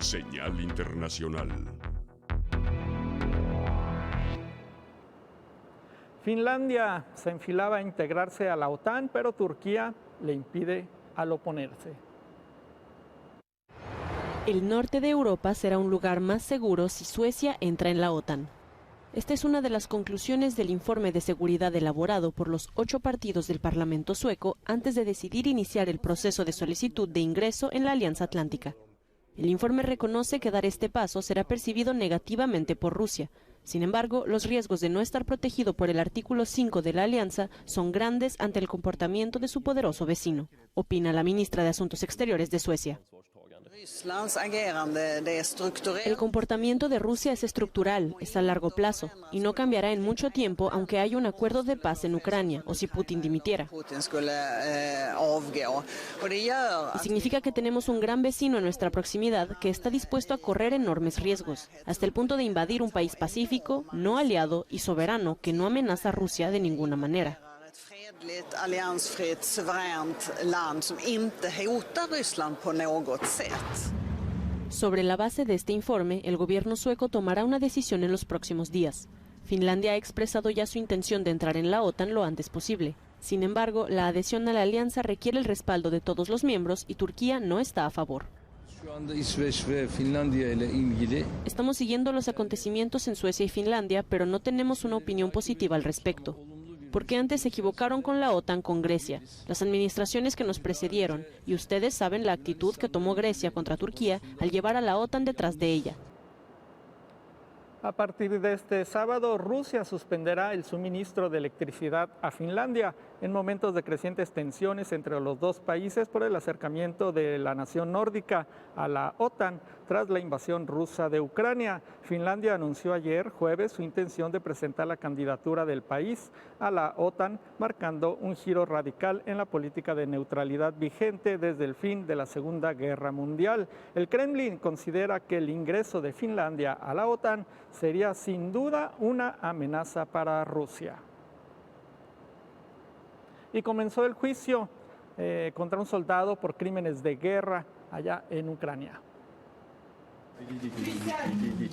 Señal internacional. Finlandia se enfilaba a integrarse a la OTAN, pero Turquía le impide al oponerse. El norte de Europa será un lugar más seguro si Suecia entra en la OTAN. Esta es una de las conclusiones del informe de seguridad elaborado por los 8 partidos del Parlamento sueco antes de decidir iniciar el proceso de solicitud de ingreso en la Alianza Atlántica. El informe reconoce que dar este paso será percibido negativamente por Rusia. Sin embargo, los riesgos de no estar protegido por el artículo 5 de la alianza son grandes ante el comportamiento de su poderoso vecino, opina la ministra de Asuntos Exteriores de Suecia. El comportamiento de Rusia es estructural, es a largo plazo, y no cambiará en mucho tiempo aunque haya un acuerdo de paz en Ucrania o si Putin dimitiera. Y significa que tenemos un gran vecino en nuestra proximidad que está dispuesto a correr enormes riesgos, hasta el punto de invadir un país pacífico, no aliado y soberano que no amenaza a Rusia de ninguna manera. Sobre la base de este informe, el gobierno sueco tomará una decisión en los próximos días. Finlandia ha expresado ya su intención de entrar en la OTAN lo antes posible. Sin embargo, la adhesión a la alianza requiere el respaldo de todos los miembros y Turquía no está a favor. Estamos siguiendo los acontecimientos en Suecia y Finlandia, pero no tenemos una opinión positiva al respecto. Porque antes se equivocaron con la OTAN con Grecia, las administraciones que nos precedieron, y ustedes saben la actitud que tomó Grecia contra Turquía al llevar a la OTAN detrás de ella. A partir de este sábado, Rusia suspenderá el suministro de electricidad a Finlandia en momentos de crecientes tensiones entre los dos países por el acercamiento de la nación nórdica a la OTAN tras la invasión rusa de Ucrania. Finlandia anunció ayer jueves su intención de presentar la candidatura del país a la OTAN, marcando un giro radical en la política de neutralidad vigente desde el fin de la Segunda Guerra Mundial. El Kremlin considera que el ingreso de Finlandia a la OTAN sería sin duda una amenaza para Rusia. Y comenzó el juicio contra un soldado por crímenes de guerra allá en Ucrania.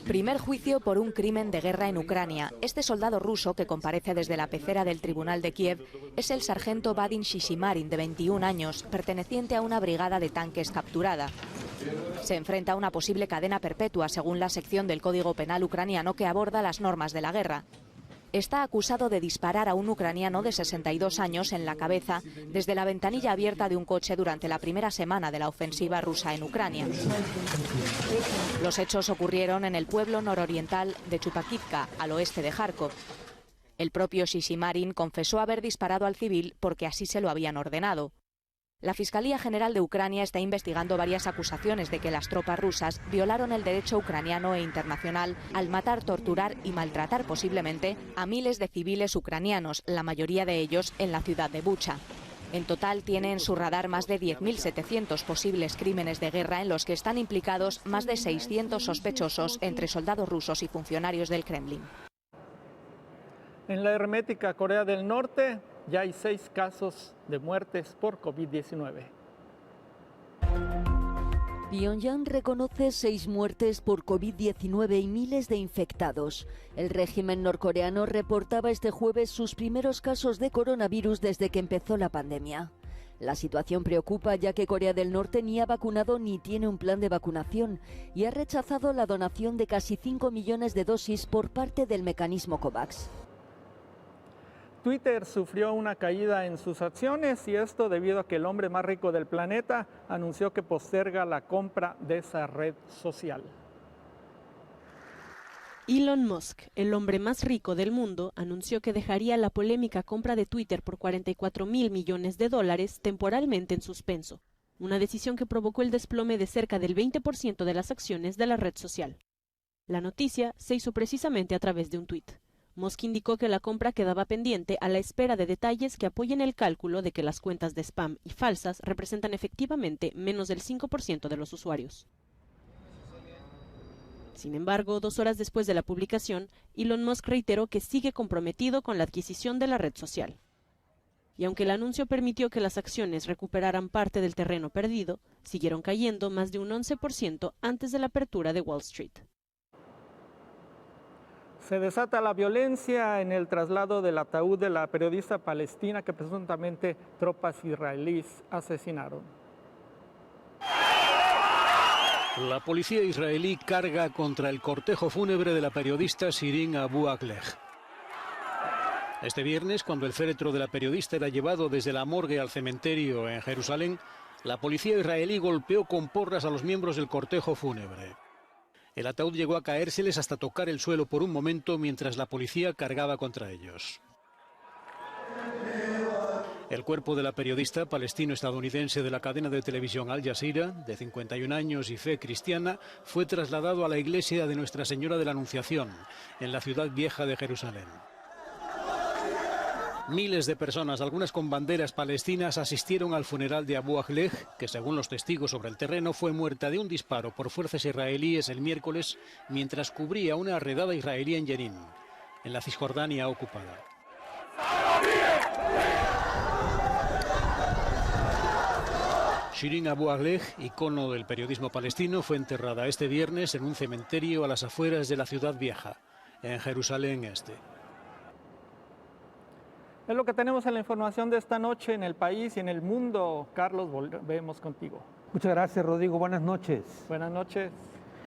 Primer juicio por un crimen de guerra en Ucrania. Este soldado ruso, que comparece desde la pecera del tribunal de Kiev, es el sargento Vadim Shishimarin, de 21 años, perteneciente a una brigada de tanques capturada. Se enfrenta a una posible cadena perpetua, según la sección del Código Penal ucraniano que aborda las normas de la guerra. Está acusado de disparar a un ucraniano de 62 años en la cabeza desde la ventanilla abierta de un coche durante la primera semana de la ofensiva rusa en Ucrania. Los hechos ocurrieron en el pueblo nororiental de Chupakivka, al oeste de Kharkov. El propio Shishimarin confesó haber disparado al civil porque así se lo habían ordenado. La Fiscalía General de Ucrania está investigando varias acusaciones de que las tropas rusas violaron el derecho ucraniano e internacional al matar, torturar y maltratar posiblemente a miles de civiles ucranianos, la mayoría de ellos en la ciudad de Bucha. En total tiene en su radar más de 10.700 posibles crímenes de guerra en los que están implicados más de 600 sospechosos entre soldados rusos y funcionarios del Kremlin. En la hermética Corea del Norte ya hay 6 casos de muertes por COVID-19. Pyongyang reconoce 6 muertes por COVID-19 y miles de infectados. El régimen norcoreano reportaba este jueves sus primeros casos de coronavirus desde que empezó la pandemia. La situación preocupa ya que Corea del Norte ni ha vacunado ni tiene un plan de vacunación y ha rechazado la donación de casi 5 millones de dosis por parte del mecanismo COVAX. Twitter sufrió una caída en sus acciones y esto debido a que el hombre más rico del planeta anunció que posterga la compra de esa red social. Elon Musk, el hombre más rico del mundo, anunció que dejaría la polémica compra de Twitter por $44.000 millones temporalmente en suspenso, una decisión que provocó el desplome de cerca del 20% de las acciones de la red social. La noticia se hizo precisamente a través de un tuit. Musk indicó que la compra quedaba pendiente a la espera de detalles que apoyen el cálculo de que las cuentas de spam y falsas representan efectivamente menos del 5% de los usuarios. Sin embargo, 2 horas después de la publicación, Elon Musk reiteró que sigue comprometido con la adquisición de la red social. y aunque el anuncio permitió que las acciones recuperaran parte del terreno perdido, siguieron cayendo más de un 11% antes de la apertura de Wall Street. Se desata la violencia en el traslado del ataúd de la periodista palestina que presuntamente tropas israelíes asesinaron. La policía israelí carga contra el cortejo fúnebre de la periodista Shirin Abu Akleh. Este viernes, cuando el féretro de la periodista era llevado desde la morgue al cementerio en Jerusalén, la policía israelí golpeó con porras a los miembros del cortejo fúnebre. El ataúd llegó a caérseles hasta tocar el suelo por un momento mientras la policía cargaba contra ellos. El cuerpo de la periodista palestino-estadounidense de la cadena de televisión Al Jazeera, de 51 años y fe cristiana, fue trasladado a la iglesia de Nuestra Señora de la Anunciación, en la ciudad vieja de Jerusalén. Miles de personas, algunas con banderas palestinas, asistieron al funeral de Abu Akleh, que según los testigos sobre el terreno fue muerta de un disparo por fuerzas israelíes el miércoles mientras cubría una redada israelí en Jenin, en la Cisjordania ocupada. Shirin Abu Akleh, icono del periodismo palestino, fue enterrada este viernes en un cementerio a las afueras de la ciudad vieja, en Jerusalén Este. Es lo que tenemos en la información de esta noche en el país y en el mundo. Carlos, volvemos contigo. Muchas gracias, Rodrigo. Buenas noches. Buenas noches.